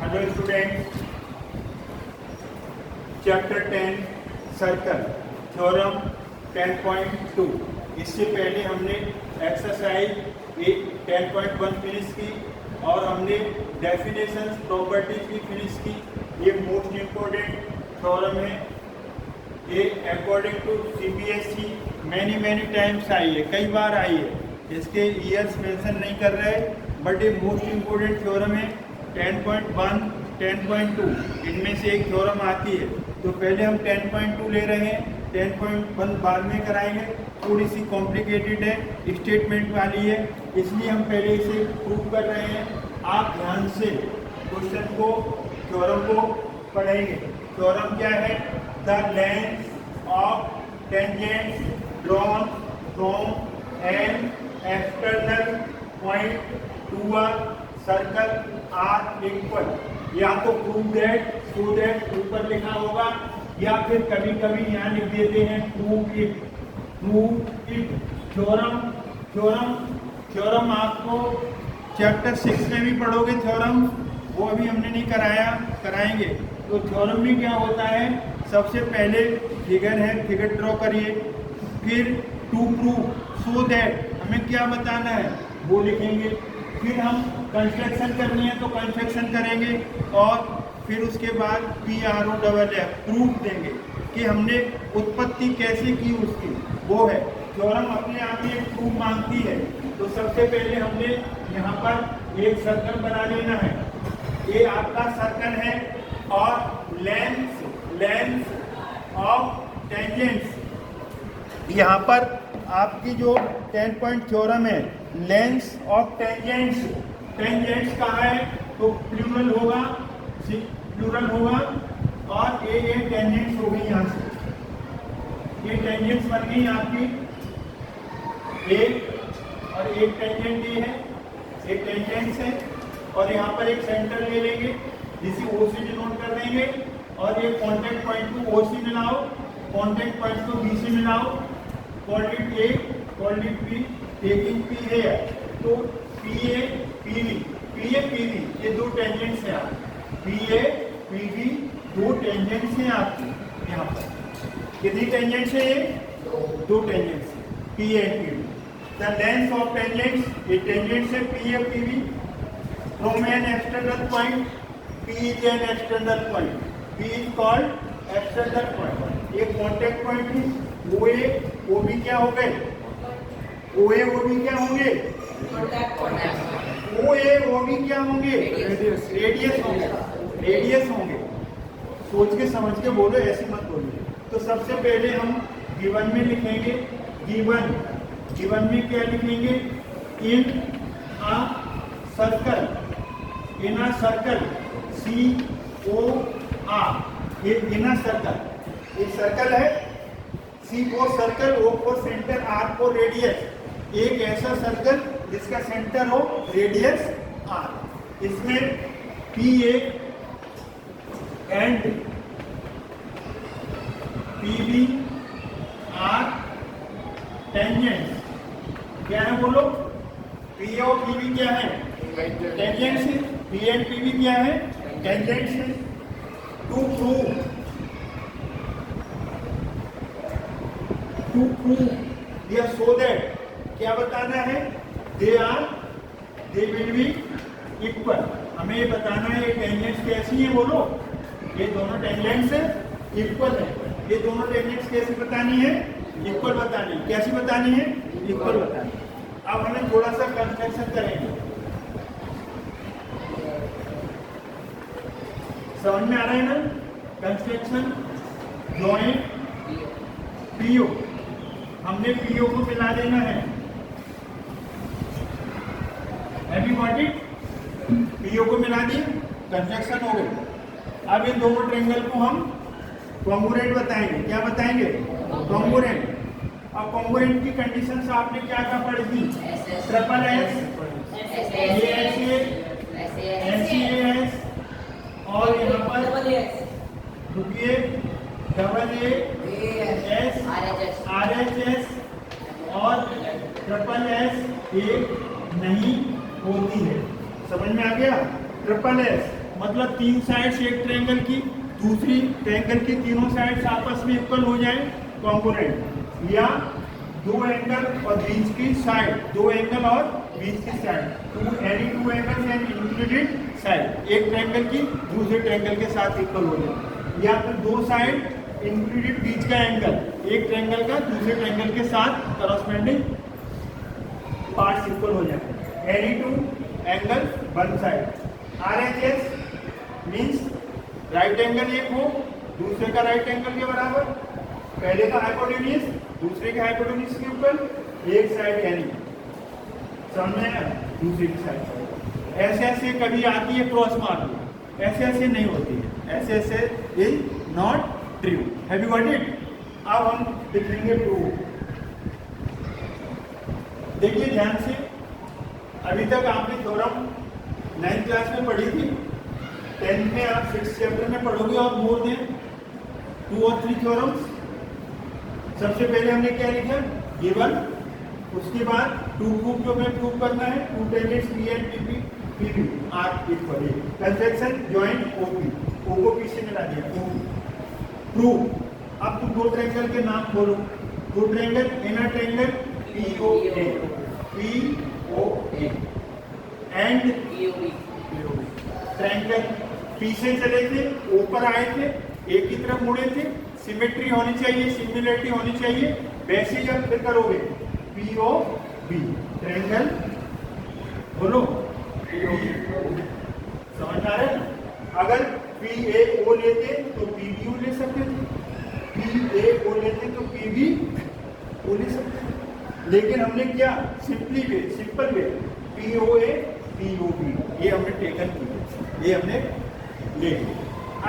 Hello student, chapter 10 circle theorem 10.2। इससे पहले हमने एक्सरसाइज 10.1 फिनिश की और हमने डेफिनेशंस प्रॉपर्टीज भी फिनिश की। ये मोस्ट इम्पोर्टेंट थ्योरम है। ये according to CBSE many times आई है, कई बार आई है। इसके ईयर्स मेंशन नहीं कर रहे, बट ये मोस्ट इम्पोर्टेंट थ्योरम है। 10.1 10.2 इनमें से एक थ्योरम आती है, तो पहले हम 10.2 ले रहे हैं, 10.1 बाद में कराएंगे। थोड़ी सी कॉम्प्लिकेटेड है, स्टेटमेंट वाली है, इसलिए हम पहले इसे प्रूव कर रहे हैं। आप ध्यान से क्वेश्चन को, थ्योरम को पढ़ेंगे। थ्योरम क्या है? The length of tangent drawn from an external point to a circle are equal. या तो प्रूव दैट, सो दैट ऊपर लिखा होगा, या फिर कभी कभी यहाँ लिख देते हैं prove it. Prove it theorem आपको चैप्टर 6 में भी पढ़ोगे थ्योरम, वो अभी हमने नहीं कराएंगे। तो थ्योरम में क्या होता है? सबसे पहले फिगर है, फिगर ड्रॉ करिए, फिर टू प्रूव, सो दैट हमें क्या बताना है वो लिखेंगे, फिर हम कंस्ट्रक्शन करनी है तो कंस्ट्रक्शन करेंगे, और फिर उसके बाद PROFF प्रूफ देंगे कि हमने उत्पत्ति कैसे की उसकी, वो है। थ्योरम अपने आप में एक प्रूफ मांगती है। तो सबसे पहले हमने यहाँ पर एक सर्कल बना लेना है। ये आपका सर्कल है, और लेंथ ऑफ टेंजेंट्स, यहाँ पर आपकी जो 10 पॉइंट थ्योरम है, लेंथ ऑफ टेंजेंट्स कहाँ है? तो प्लूरल होगा, और ये टेंजेंट्स हो गई। यहाँ से ये टेंजेंट्स बन गई आपकी, एक और एक टेंजेंट ये है, एक टेंजेंट्स है, और यहाँ पर एक सेंटर ले लेंगे जिसे O से डिनोट कर देंगे, और ये कॉन्टेक्ट पॉइंट को O से मिलाओ, कॉन्टेक्ट पॉइंट को B से मिलाओ, called it A, called it B, taking P है। तो PA PB ये दो टेंजेंट्स हैं आपकी, PA PB दो टेंजेंट्स हैं आपकी। यहाँ पर कितनी टेंजेंट्स है? ये दो टेंजेंट्स है, PA and PB। The length of tangents, ये टेंजेंट्स है PA PB from an external point, P is an external point, P is called external point. ये कॉन्टेक्ट पॉइंट है, OA OB क्या हो गए? OA OB क्या होंगे? OA OB क्या होंगे? रेडियस होंगे। सोच के समझ के बोलो, ऐसे मत बोलिए। तो सबसे पहले हम गिवन में लिखेंगे, गिवन में क्या लिखेंगे? इन अ सर्कल COR, ये इन सर्कल, ये सर्कल है। C for circle, O for centre, R for radius. एक ऐसा सर्कल जिसका सेंटर हो, रेडियस R। इसमें PA and PB are tangents. क्या है बोलो? PA और PB क्या है? टेंजेंट्स है। P एंड PB क्या है? टेंजेंट्स है। टू प्रूव या सो दैट, क्या बताना है? दे विल बी इक्वल। हमें ये बताना है ये टेंजेंट्स कैसी है, बोलो। ये दोनों टेंजेंट्स इक्वल है। ये दोनों टेंजेंट्स कैसी बतानी है? इक्वल बतानी है। कैसी बतानी है? इक्वल बतानी है। अब हमें थोड़ा सा कंस्ट्रक्शन करेंगे। समझ में आ रहा है ना? कंस्ट्रक्शन जॉइंट PO, हमने PO को मिला देना है। Heavy got it? PO को मिला दी, कंस्ट्रक्शन हो गई। अब इन दोनों ट्रायंगल को हम कॉन्ग्रुएंट बताएंगे। क्या बताएंगे? कॉन्ग्रुएंट। अब कॉन्ग्रुएंट की कंडीशंस आपने क्या क्या पढ़ी थी? ट्रिपल एस, NCAS, और यहाँ पर रुकिए, AA RHS और SSS एक नहीं होती है। समझ में आ गया? ट्रिपल एस मतलब तीन साइड्स एक ट्रायंगल की दूसरी ट्रायंगल की तीनों साइड्स आपस में इक्वल हो जाए कॉन्ग्रुएंट, या दो एंगल और बीच की साइड, दो एंगल और बीच की side, any two angles and included side, एक ट्रायंगल की दूसरे ट्रायंगल के साथ इक्वल हो जाए, या फिर दो साइड इंक्लूडेड बीच का एंगल, एक ट्रायंगल का दूसरे ट्रायंगल के साथ करस्पॉन्डिंग पार्ट्स इक्वल हो जाए, any two angle one side. RHS means right angle एक हो दूसरे का राइट एंगल के बराबर, पहले का हाइपोटेन्यूज दूसरे के हाइपोटेन्यूज के ऊपर, एक साइड यानी सामने दूसरे की साइड। ऐसे ऐसे कभी आती है क्रॉस मार्क, ऐसे ऐसे नहीं होती है, ऐसे ऐसे is not true. Have you got it? अब हम लिखेंगे प्रूव। देखिए ध्यान से, अभी तक आपने थ्योरम 9th क्लास में पढ़ी थी, 10th में आप 6th चैप्टर में पढ़ोगे और मोर देन 2 और 3 थ्योरम्स। सबसे पहले हमने क्या लिखा? गिवन, उसके बाद टू प्रूफ जो हमें प्रूव करना है, two tangents P and PB are equal, construction joint OP, O को P से मिला दिया, OP प्रूव। अब तुम दो ट्रायंगल के नाम बोलो, दो triangle, inner triangle POA and triangle P से चले थे, ऊपर आए थे, एक ही तरफ मुड़े थे, सिमेट्री होनी चाहिए, सिमिलरिटी होनी चाहिए, वैसे जब फिर करोगे POB ट्रायंगल बोलो, समझ आ रहा है? अगर PAO लेते तो PBO ले सकते थे, PAO लेते तो PBO ले सकते थे, लेकिन हमने क्या सिंपल वे POA POB ये हमने टेकन की, ये हमने ले लिया।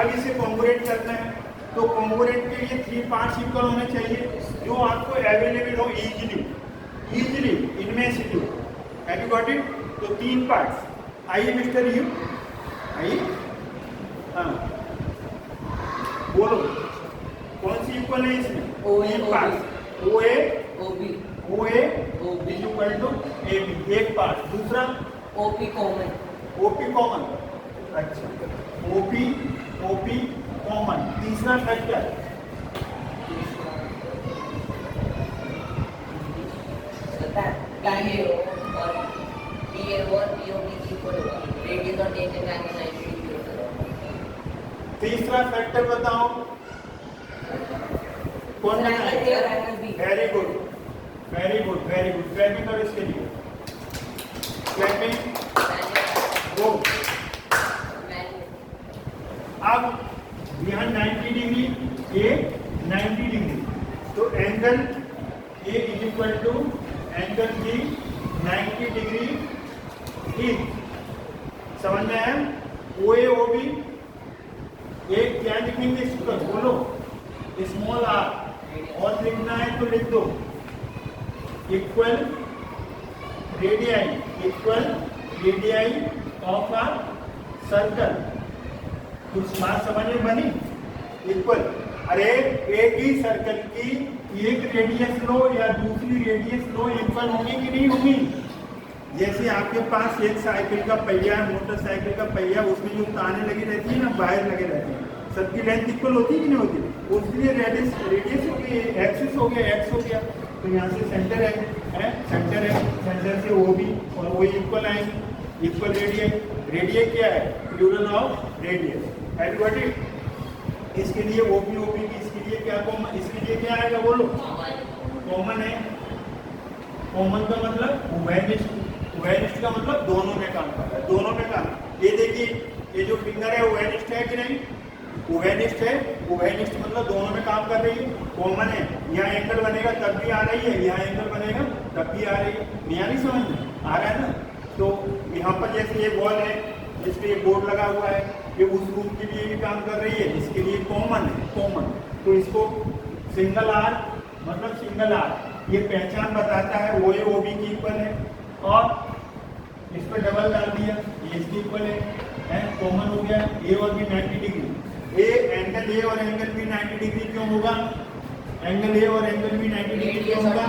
अब इसे कॉन्ग्रुएंट करना है, तो कॉन्ग्रुएंट के लिए 3 पार्ट्स इक्वल होने चाहिए जो आपको अवेलेबल हो इजीली इनमें से जो। Have you got it? तो 3 पार्ट्स। आइए मिस्टर यू, आइए, हाँ बोलो कौन सी इक्वल है इसमें? 3 parts, OA OB equal to AB, एक पार्ट। दूसरा OP कॉमन, अच्छा OP कॉमन। तीसरा फैक्टर तीसरा फैक्टर बताओ कौन सा है? वेरी गुड क्लैपिंग करो इसके लिए, क्लैपिंग गो। अब यहाँ 90 डिग्री, ये 90 डिग्री, तो angle A is equal to angle B 90 degree ठीक, समझ में आया? OA OB एक क्या लिखेंगे इस पर बोलो, स्मॉल r, और लिखना है तो लिख दो equal radii of a circle. कुछ बात समझ में बनी? इक्वल, अरे एक ही सर्कल की एक रेडियस लो या दूसरी रेडियस लो, इक्वल होगी कि नहीं होगी? जैसे आपके पास एक साइकिल का पहिया, मोटरसाइकिल का पहिया, उसमें जो ताने लगी रहती है ना, वायर लगे रहते हैं, सबकी लेंथ इक्वल होती है कि नहीं होती? उसके लिए रेडियस हो गई, एक्सिस हो गया, एक्स हो गया, तो यहाँ से सेंटर है, सेंटर से OB और वो इक्वल आएंगे, इक्वल रेडियस क्या है? Plural of radius. Have you got it? इसके लिए OP की, इसके लिए क्या कॉमन, इसके लिए क्या आएगा बोलो? कॉमन है। कॉमन का मतलब उभयनिष्ठ का मतलब दोनों में काम कर रहा है, दोनों में काम। ये देखिए, ये जो फिंगर है उभयनिष्ठ है कि नहीं? उभयनिष्ठ है, उभयनिष्ठ मतलब दोनों में काम कर रही है, कॉमन है। यहाँ एंगल बनेगा तब भी आ रही है, यहाँ एंगल बनेगा तब भी आ रही है, नहीं आ रही समझ में? आ रहा है ना? तो यहाँ पर जैसे ये वॉल है, जिस पे ये बोर्ड लगा हुआ है, ये उस रूम के लिए भी काम कर रही है, इसके लिए कॉमन है, कॉमन। तो इसको सिंगल आर मतलब सिंगल आर, ये पहचान बताता है OA OB की इक्वल है, और इस पर डबल डाल दिया, ये इसकी इक्वल है, कॉमन हो गया। A और B 90 डिग्री, एंगल A और एंगल B 90 डिग्री क्यों होगा? एंगल A और एंगल B 90 डिग्री क्यों होगा?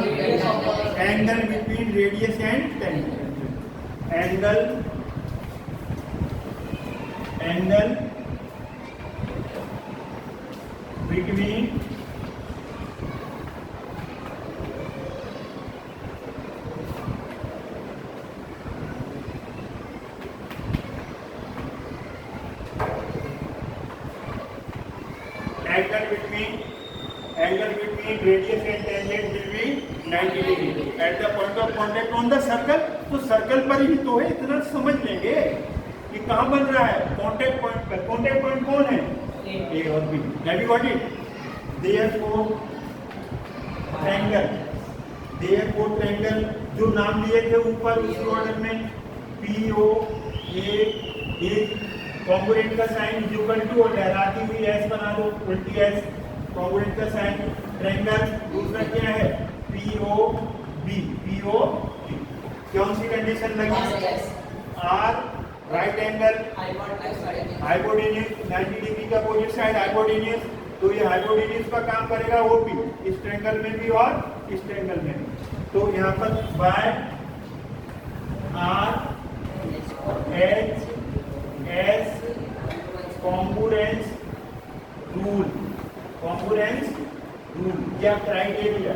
Angle between radius and tangent, angle between angle between radius and tangent will be 90 degree at the point of contact on the circle। तो circle पर ही तो है, इतना समझ लेंगे कि कहाँ बन रहा है, कांटेक्ट पॉइंट पर। कांटेक्ट पॉइंट कौन है, ए और B. Have you got it? Therefore triangle जो नाम लिए थे ऊपर उसी ऑर्डर में, पी ओ ए कॉन्ग्रुएंट का साइन इक्वल टू और लहराती हुई एस बना दो, उल्टी एस कॉन्ग्रुएंट का साइन। ट्रायंगल दूसरा क्या है, पीओ बी। कौन सी कंडीशन लगी, R right angle hypotenuse 90 degree का अपोजिट साइड हाइपोटेन्यूज, तो ये हाइपोटेन्यूज का काम करेगा ओपी, इस ट्रायंगल में भी और इस ट्रायंगल में भी। तो यहाँ पर by R H S congruence rule या क्राइटेरिया।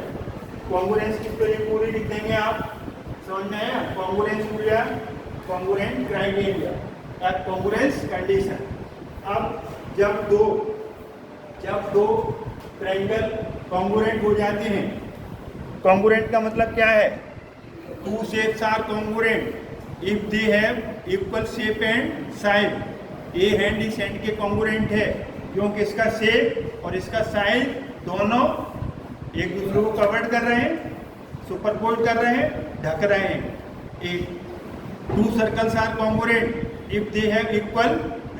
कॉन्ग्रुएंस किसके लिए पूरी लिख देंगे आप, समझ में आया? कॉन्ग्रुएंस रूल या कॉन्ग्रुएंट क्राइटेरिया या कॉन्ग्रुएंस कंडीशन। अब जब दो ट्रायंगल कॉन्ग्रुएंट हो जाते हैं, कॉन्ग्रुएंट का मतलब क्या है, two shapes are congruent if they have equal shape and size. A hand इस हैंड के कॉन्ग्रुएंट है क्योंकि इसका शेप और इसका साइज दोनों एक दूसरे को कवर्ड कर रहे हैं, सुपरपोज कर रहे हैं, ढक रहे हैं। एक two circles are congruent if they have equal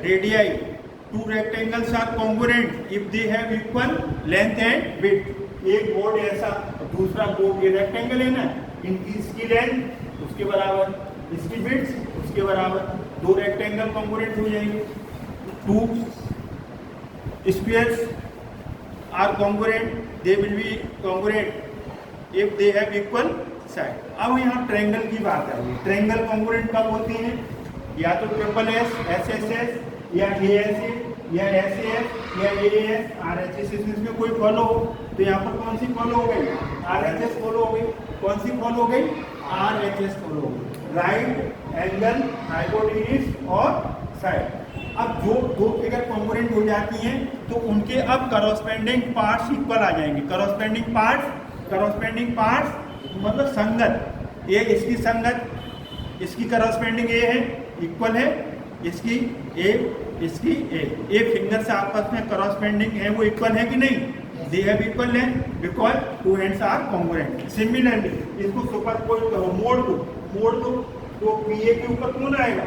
radii. Two rectangles are congruent if they have equal length and width. एक बोर्ड ऐसा दूसरा बोर्ड, ये रेक्टेंगल है ना, इनकी इसकी लेंथ उसके बराबर, इसकी विड्थ उसके बराबर, दो रेक्टेंगल कॉन्ग्रुएंट हो जाएंगे। Two squares are congruent, they will be congruent if they have equal side. अब यहाँ ट्रायंगल की बात आई है। ट्रायंगल कॉन्ग्रुएंट कब होती है, या तो triple S S S S या ए एस ए या एस एस या A S R H S. इसमें कोई फॉलो हो तो यहाँ पर कौन सी फॉलो हो गई, आर एच एस फॉलो हो गई। कौन सी फॉलो हो गई, आर एच एस फॉलो हो गई, राइट एंगल हाइपोटेन्यूज और साइड। अब जो दो फिगर कॉन्ग्रुएंट हो जाती हैं तो उनके अब करस्पॉन्डिंग पार्ट्स इक्वल आ जाएंगे। करस्पॉन्डिंग पार्ट्स मतलब संगत। ये इसकी संगत, इसकी करस्पॉन्डिंग ए है, इक्वल है, इसकी ए फिंगर्स आपस में करस्पॉन्डिंग है, वो इक्वल है कि नहीं, दे हैव इक्वल है because two hands are congruent. Similarly इसको सुपरपोज करो, मोड़ दो तो पीए के ऊपर कौन आएगा,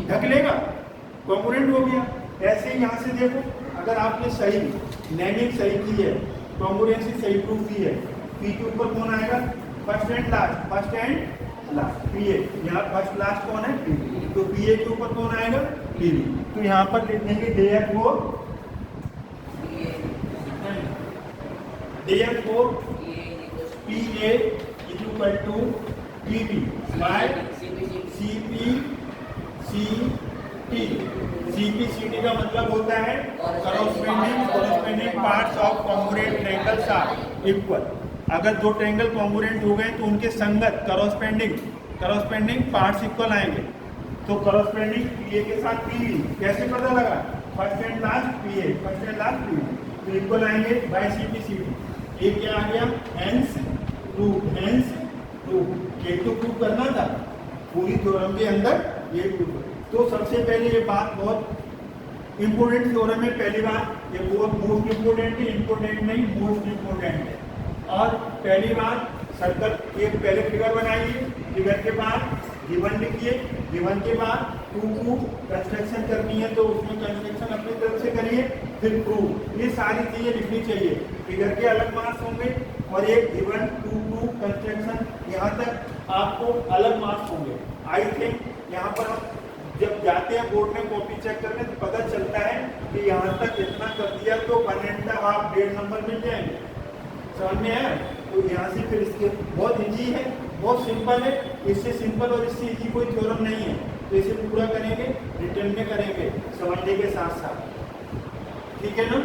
ढक लेगा, कॉन्ग्रुएंट हो गया। ऐसे ही यहाँ से देखो, अगर आपने सही नेमिंग सही की है, कॉन्ग्रुएंसी सही प्रूव की है, पी के ऊपर कौन आएगा, फर्स्ट एंड लास्ट पीए। यहाँ फर्स्ट लास्ट कौन है, पी, तो पीए के ऊपर कौन आएगा, पी। तो यहाँ पर लिख देंगे therefore PA equal to PB by CPCT का मतलब होता है corresponding parts of congruent triangles are equal. अगर दो ट्रायंगल कॉन्ग्रुएंट हो गए तो उनके संगत करस्पॉन्डिंग पार्ट्स इक्वल आएंगे। तो करस्पॉन्डिंग पीए के साथ पीबी कैसे पता लगा, first and last PA, first and last PB, तो इक्वल आएंगे बाय सीपीसीटी। ये क्या आ गया, हेंस प्रूफ। ये तो प्रूफ करना था पूरी थ्योरम के अंदर, ये प्रूफ। तो सबसे पहले ये बात बहुत इंपोर्टेंट थ्योरम है। पहली बात ये बहुत मोस्ट इंपोर्टेंट है, इंपोर्टेंट नहीं मोस्ट इंपोर्टेंट है। और पहली बात सर्कल एक पहले फिगर बनाइए, फिगर के बाद गिवन लिखिए, गिवन के बाद टू कंस्ट्रक्शन करनी है तो उसमें कंस्ट्रक्शन अपनी तरफ से करिए, फिर प्रूफ। ये सारी चीजें लिखनी चाहिए। फिगर के अलग मार्क्स होंगे और एक गिवन टू कंस्ट्रक्शन, यहाँ तक आपको अलग मार्क्स होंगे। आई थिंक यहाँ पर आप जब जाते हैं बोर्ड में कॉपी चेक करने तो पता चलता है कि यहाँ तक इतना कर दिया तो 1.5 नंबर मिल जाएंगे, समझ में आया। तो यहाँ से फिर इसके बहुत इजी है, बहुत सिंपल है, इससे सिंपल और इससे इजी कोई थ्योरम नहीं है। तो इसे पूरा करेंगे, रिटर्न में करेंगे समझने के साथ साथ। ठीक है ना।